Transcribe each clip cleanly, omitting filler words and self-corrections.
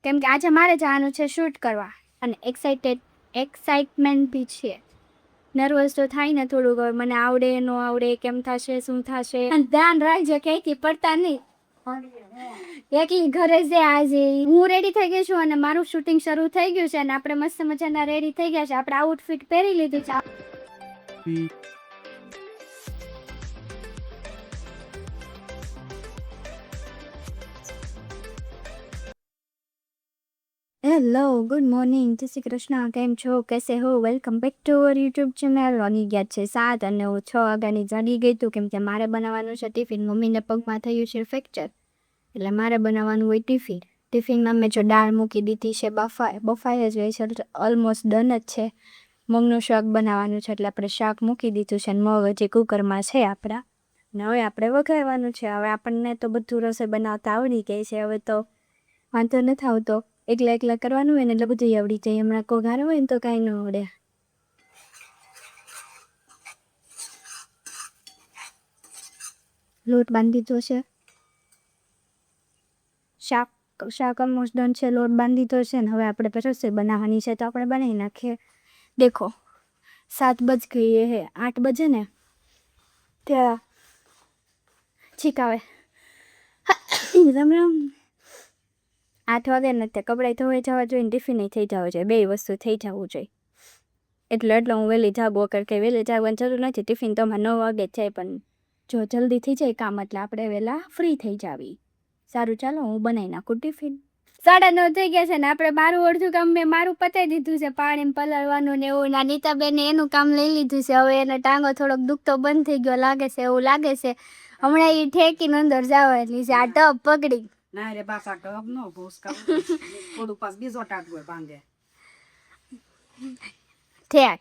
કેમ કે આજે મારે જવાનું છે શૂટ કરવા અને એક્સાઇટમેન્ટ બી છે. નર્વસ તો થાય ને થોડુંક, હવે મને આવડે ન આવડે, કેમ થશે, શું થશે. અને ધ્યાન રાખજો ક્યાંયથી પડતા નહીં. એકલી ઘરે છે આજે. હું રેડી થઈ ગઈ છું અને મારું શૂટિંગ શરૂ થઈ ગયું છે અને આપણે મસ્ત મજાના રેડી થઈ ગયા છે. આપણે આઉટફિટ પહેરી લીધું છે. હેલો, ગુડ મોર્નિંગ, જય શ્રી કૃષ્ણ. કેમ છો, કેસે હો? Welcome back to our YouTube channel. વાગી ગયા છે 7 અને હું 6 વાગ્યાની જાગી ગઈ તું, કેમ કે મારે બનાવવાનું છે ટિફિન. મમ્મીને પગમાં થયું છે ફ્રેક્ચર, એટલે મારે બનાવવાનું હોય ટિફિન. ટિફિનમાં મેં જો દાળ મૂકી દીધી છે બફાઈ જ ગઈ છે, ઓલમોસ્ટ ડન જ છે. મગનું શાક બનાવવાનું છે એટલે આપણે શાક મૂકી દીધું છે અને મગ હજી કુકરમાં છે આપણા. ને હવે આપણે વઘારવાનું છે. હવે આપણને તો બધું રસોઈ બનાવતા આવડી ગઈ છે, હવે તો વાંધો નથી આવતો. એકલા કરવાનું હોય ને એટલે બધું આવડી જાય. હમણાં કોગાર હોય ને તો કાંઈ ન આવડે. લોટ બાંધી દીધો છે. શાક ઓલમોસ્ટ ડન છે. લોટ બાંધી દીધો છે ને હવે આપણે રસોઈ બનાવવાની છે તો આપણે બનાવી નાખીએ. દેખો 7 બજ ગઈ હે, 8 બજે ને ત્યાં છીક આવે. રામ રામ. 8 વાગે ને ત્યાં કપડાં ધોઈ જવા જોઈએ ને ટિફિન થઈ જવું જોઈએ, 2 વસ્તુ થઈ જવું જોઈએ. એટલે હું વહેલી જાગું, કારણ કે વહેલી જાગવાની જરૂર નથી. ટિફિન તો અમારે 9 વાગે જ જાય, પણ જો જલ્દી થઈ જાય કામ એટલે આપણે વહેલા ફ્રી થઈ જાવી. સારું, ચાલો હું બનાવી નાખું ટિફિન. 9:30 થઈ ગયા છે ને આપણે મારું અડધું કામ મેં મારું પતાવી દીધું છે, પાણી પલાળવાનું ને એવું. નીતાબેને એનું કામ લઈ લીધું છે. હવે એને ટાંગો થોડોક દુખતો બંધ થઈ ગયો લાગે છે, એવું લાગે છે. હમણાં એ ઠેકીને અંદર જવાની છે, આ ટપ પકડી. ના રે બાસા ટપ નો ભૂસકા થોડું પાસ બીજો ટાંગો ભાંગે ઠેક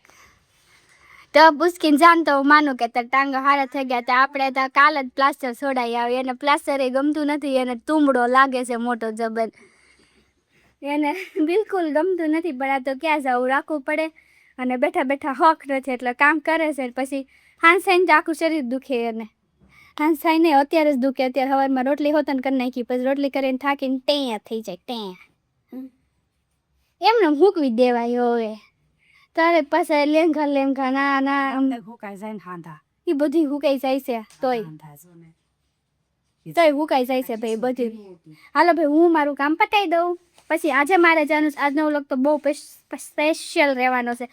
ટપ ઉસકીને જાન તો માનું કે તાર ટાંગા હારા થઈ ગયા. તો આપણે તો કાલ જ પ્લાસ્ટર છોડાઈ આવી. એને પ્લાસ્ટર એ ગમતું નથી, એને તુંબડો લાગે છે મોટો જબર. એને બિલકુલ ગમતું નથી, પણ આ તો ક્યાં જવું, રાખવું પડે. અને બેઠા બેઠા હક નથી એટલે કામ કરે છે. પછી હાંસાઈને તો આખું શરીર દુખે એને. હાંસાઈ નહીં, અત્યારે જ દુખે. અત્યારે સવારમાં રોટલી હોતન કરી નાખી, પછી રોટલી કરીને થાકીને ટેં થઈ જાય ટેં. એમને મૂકવી દેવાય હવે. તારે પાસે લેંઘા ના હુકાઈ જાય ને હાંધા, એ બધી હુકાઈ જાય છે. તોય હુકાઈ જાય છે ભાઈ બધી. હાલો ભાઈ, હું મારું કામ પતાવી દઉં, પછી આજે મારે જવાનું. આજનો વ્લોગ તો બહુ સ્પેશિયલ રહેવાનો છે.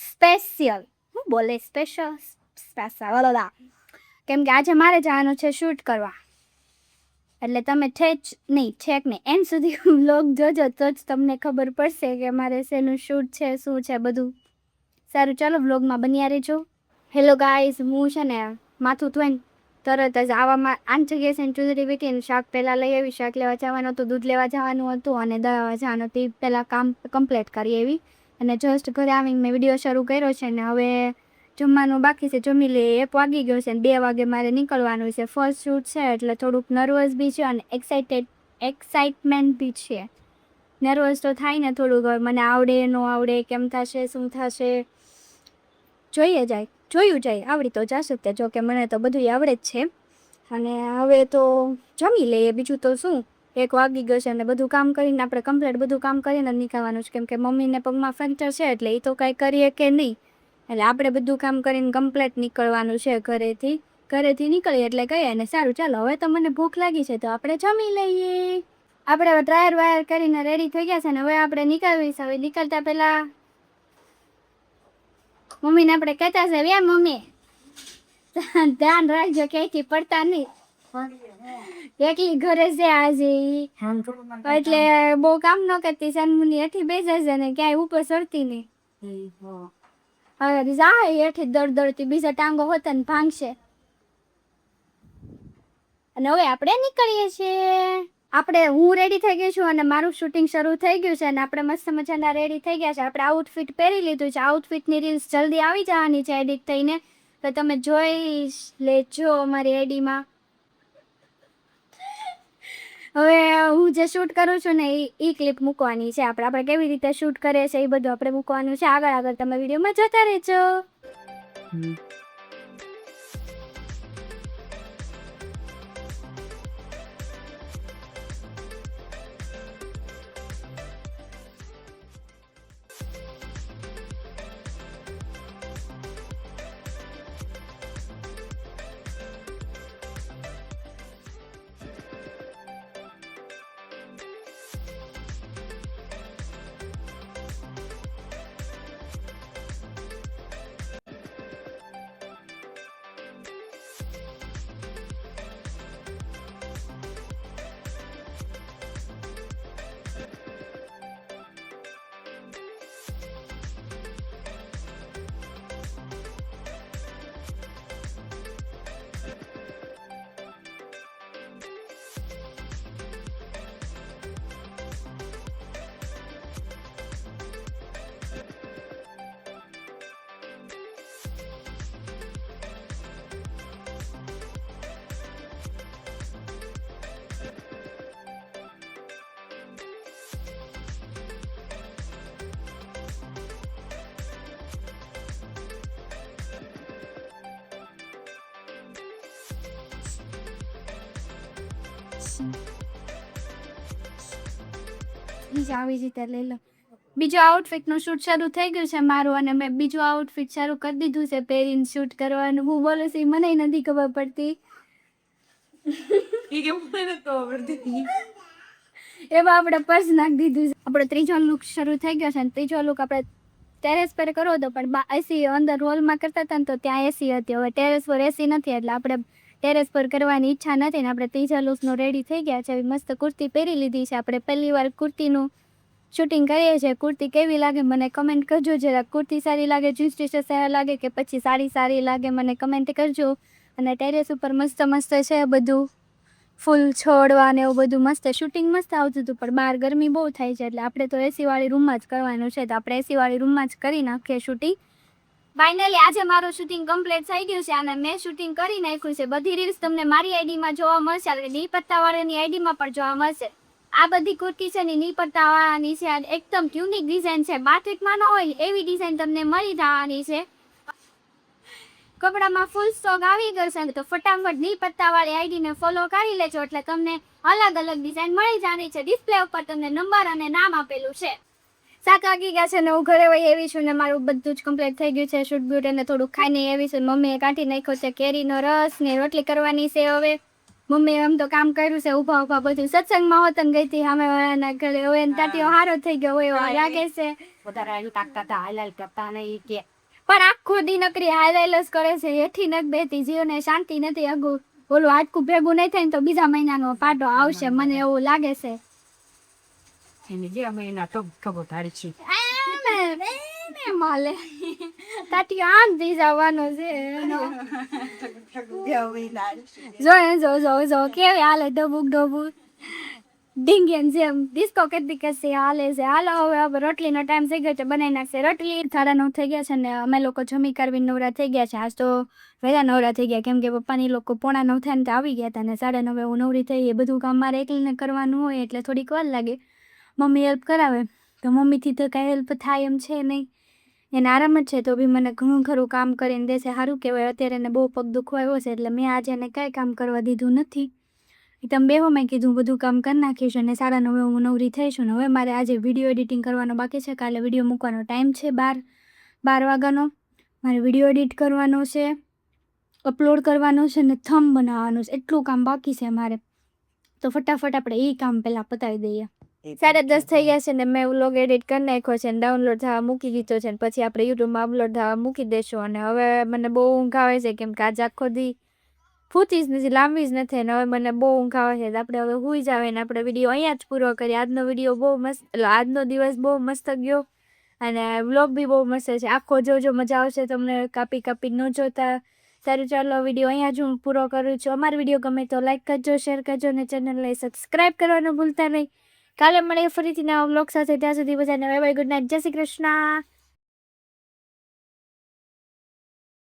સ્પેશિયલ હું બોલે સ્પેશિયલ કેમ કે આજે મારે જવાનું છે શૂટ કરવા. એટલે તમે છેક નહીં એન્ડ સુધી વ્લોગ જોજો તો જ તમને ખબર પડશે કે મારે શેનું શૂટ છે, શું છે બધું. સારું, ચાલો વ્લોગમાં બન્યા રહેજો. હેલો ગાઈઝ, હું છે ને માથું ધોઈને તરત જ આવામાં આન જગ્યાએ છે ને ચૂંદડી વીટીને શાક પહેલાં લઈ આવી. શાક લેવા જવાનું હતું, દૂધ લેવા જવાનું હતું અને દવા લેવા જવાનું હતું. પહેલાં કામ કમ્પ્લીટ કરી એવી અને જસ્ટ ઘરે આવીને મેં વિડીયો શરૂ કર્યો છે ને હવે જમવાનું બાકી છે. જમી લે. 1 વાગી ગયો છે ને 2 વાગે મારે નીકળવાનું છે. ફર્સ્ટ શૂટ છે એટલે થોડુંક નર્વસ બી છે અને એક્સાઇટમેન્ટ બી છે. નર્વસ તો થાય ને થોડુંક, હવે મને આવડે ન આવડે, કેમ થશે, શું થશે. જોયું જાય, આવડી તો જશે ત્યાં. જો કે મને તો બધું આવડે જ છે. અને હવે તો જમી લઈએ, બીજું તો શું. 1 વાગી ગયો છે અને બધું કામ કરીને આપણે કમ્પ્લીટ બધું કામ કરીને જ નીકળવાનું છે. કેમ કે મમ્મીને પગમાં ફ્રેક્ચર છે એટલે એ તો કાંઈ કરીએ કે નહીં. એટલે આપણે બધું કામ કરીને કમ્પ્લીટ નીકળવાનું છે ઘરેથી નીકળીએ એટલે કહીએ ને. સારું, ચાલો હવે તો મને ભૂખ લાગી છે તો આપણે જમી લઈએ. આપણે હવે ડ્રાયર વાયર કરીને રેડી થઈ ગયા છે ને હવે આપણે નીકળવી છે. હવે નીકળતા પહેલા મમ્મીને આપણે કહેતા છે, વ્યા મમ્મી ધ્યાન રાખજો ક્યાંયથી પડતા નહીં. એકલી ઘરે છે આજે, એટલે બહુ કામ ન કરતી. સનમુની હેઠી બેસે છે ને ક્યાંય ઉપર ચડતી નહીં. હવે જાય હેઠી દળદળતી, બીજા ટાંગો હોતા ને ભાંગશે. અને હવે આપણે નીકળીએ છીએ. હું રેડી થઈ ગઈ છું અને મારું શૂટિંગ શરૂ થઈ ગયું છે અને આપણે મસ્ત મજાના રેડી થઈ ગયા છે. આપણે આઉટફિટ પહેરી લીધું છે. આઉટફિટની રીલ્સ જલ્દી આવી જવાની છે એડિટ થઈને, તો તમે જોઈ લેજો અમારી આઈડીમાં. હવે હું જે શૂટ કરું છું ને એ ક્લિપ મૂકવાની છે. આપણે કેવી રીતે શૂટ કરીએ છીએ એ બધું આપણે મૂકવાનું છે. આગળ તમે વિડીયોમાં જોતા રહેજો. આવી રીતે લઈ લો. બીજો આઉટફિટનું શૂટ શરૂ થઈ ગયું છે મારું, અને મેં બીજું આઉટફિટ શરૂ કરી દીધું છે પહેરીને શૂટ કરવાનું. હું બોલું છું મને નથી ખબર પડતી. એમાં આપણે પર્સ નાખી દીધું છે. આપણો ત્રીજો લુક શરૂ થઈ ગયો છે, ને ત્રીજો લુક આપણે ટેરેસ પર કરવો હતો, પણ એસી અંદર હોલમાં કરતા હતા ને તો ત્યાં એસી હતી. હવે ટેરેસ પર એસી નથી એટલે આપણે ટેરેસ પર કરવાની ઈચ્છા નથી ને આપણે ત્રીજા લુકનો રેડી થઈ ગયા છે. મસ્ત કુર્તી પહેરી લીધી છે. આપણે પહેલી વાર કુર્તીનું શૂટિંગ કરીએ છીએ. કુર્તી કેવી લાગે મને કમેન્ટ કરજો. જરા કુર્તી સારી લાગે, જીન્સ ટી શર્ટ સારા લાગે કે પછી સાડી સારી લાગે મને કમેન્ટ કરજો. અને ટેરેસ ઉપર મસ્ત મસ્ત છે બધું, ફૂલ છોડવા ને એવું બધું મસ્ત. શૂટિંગ મસ્ત આવતું હતું, પણ બહાર ગરમી બહુ થાય છે એટલે આપણે તો એસીવાળી રૂમમાં જ કરવાનું છે, તો આપણે એસીવાળી રૂમમાં જ કરી નાખીએ શૂટિંગ. ફાઇનલી આજે મારું શૂટિંગ કમ્પ્લીટ થઈ ગયું છે અને મેં શૂટિંગ કરી નાખ્યું છે. બધી રીલ્સ તમને મારી આઈડીમાં જોવા મળશે, અને ની પત્તાવાળાની આઈડીમાં પણ જોવા મળશે. આ બધી કુર્તી છે ને ની પત્તાવાળાની છે, એકદમ યુનિક ડિઝાઇન છે. માર્કેટમાં ન હોય એવી ડિઝાઇન તમને મળી જવાની છે. કપડામાં ફૂલ સ્ટોક આવી ગયો છે, તો ફટાફટ ની પત્તાવાળી આઈડીને ફોલો કરી લેજો એટલે તમને અલગ અલગ ડિઝાઇન મળી જવાની છે. ડિસ્પ્લે ઉપર તમને નંબર અને નામ આપેલું છે. 7 વાગી ગયા છે ને હું ઘરે વહી એવી છું ને મારું બધું જ કમ્પ્લીટ થઈ ગયું છે. શૂટ બ્યુટ અને થોડુંક ખાઈને એવી છું. મમ્મીએ કાઢી નાખ્યો છે કેરીનો રસ ને રોટલી કરવાની છે. હવે મમ્મીએ આમ તો કામ કર્યું છે ઊભા ઊભા બધું. સત્સંગમાં હોતન ગઈ હતી સામે વાળાના ઘરે. હવે એને તાટીઓ હારો થઈ ગયો હોય એવો લાગે છે. પણ આખો દી નકરી હાઈલાઇલ જ કરે છે. હેઠી નથી બેતી, જીવને શાંતિ નથી. અગું ઓલું હાડકું ભેગું નહીં થાય ને તો બીજા મહિનાનો પાટો આવશે મને એવું લાગે છે. તાટીઓ આમ થઈ જવાનો છે. જો કેવી હાલે ડબુક ડબુક ડીંગેન જેમ ડિસ્કો કેટલી કસી હાલે છે. હાલો હવે રોટલીનો ટાઈમ થઈ ગયો છે, બનાવી નાખશે રોટલી. 9:30 થઈ ગયા છે ને અમે લોકો જમી કરવી નવરા થઈ ગયા છે. આજ તો વહેલા નવરા થઈ ગયા કેમ કે પપ્પાની લોકો 8:45 થાય ને તો આવી ગયા હતા ને 9:30 હું નવરી થઈ. એ બધું કામ મારે એકલીને કરવાનું હોય એટલે થોડીક વાર લાગે. મમ્મી હેલ્પ કરાવે તો મમ્મીથી તો કાંઈ હેલ્પ થાય એમ છે નહીં. એને આરામ જ છે તો બી મને ઘણું ખરું કામ કરીને દેશે. સારું કહેવાય. અત્યારે એને બહુ પગ દુખવા આવ્યો છે એટલે મેં આજે એને કાંઈ કામ કરવા દીધું નથી. તમે બેહો, મેં કીધું બધું કામ કરી નાખીશ અને 9:30 હું નવરી થઈશું. ને હવે મારે આજે વિડીયો એડિટિંગ કરવાનો બાકી છે. કાલે વિડીયો મૂકવાનો ટાઈમ છે 12 વાગ્યાનો. મારે વિડીયો એડિટ કરવાનો છે, અપલોડ કરવાનો છે ને થંબ બનાવવાનું છે. એટલું કામ બાકી છે મારે. તો ફટાફટ આપણે એ કામ પહેલાં પતાવી દઈએ. 10:30 થઈ ગયા છે ને મેં વ્લોગ એડિટ કરી નાખ્યો છે ને ડાઉનલોડ થવા મૂકી દીધો છે ને પછી આપણે યુટ્યુબમાં અપલોડ થવા મૂકી દઈશું. અને હવે મને બહુ ઊંઘ આવે છે કેમ કે આજે આખો દી ફૂતી જ નથી, લાંબી જ નથી. અને હવે મને બહુ ઊંઘ આવે છે. આપણે હવે સૂઈ જાવે ને આપણે વિડીયો અહીંયા જ પૂરો કરીએ. આજનો વિડીયો બહુ મસ્ત, આજનો દિવસ બહુ મસ્ત ગયો અને વ્લોગ બી બહુ મસ્ત છે. આખો જોજો, મજા આવશે તમને. કાપી ન જોતા. સારું ચાલો વિડીયો અહીંયા જ હું પૂરો કરું છું. અમારો વિડીયો ગમે તો લાઈક કરજો, શેર કરજો અને ચેનલને સબસ્ક્રાઈબ કરવાનું ભૂલતા નહીં. કાલે મળીએ ફરીથી નવા વ્લોગ સાથે. ત્યાં સુધી બધાને બાય બાય, ગુડ નાઇટ, જય શ્રી કૃષ્ણ.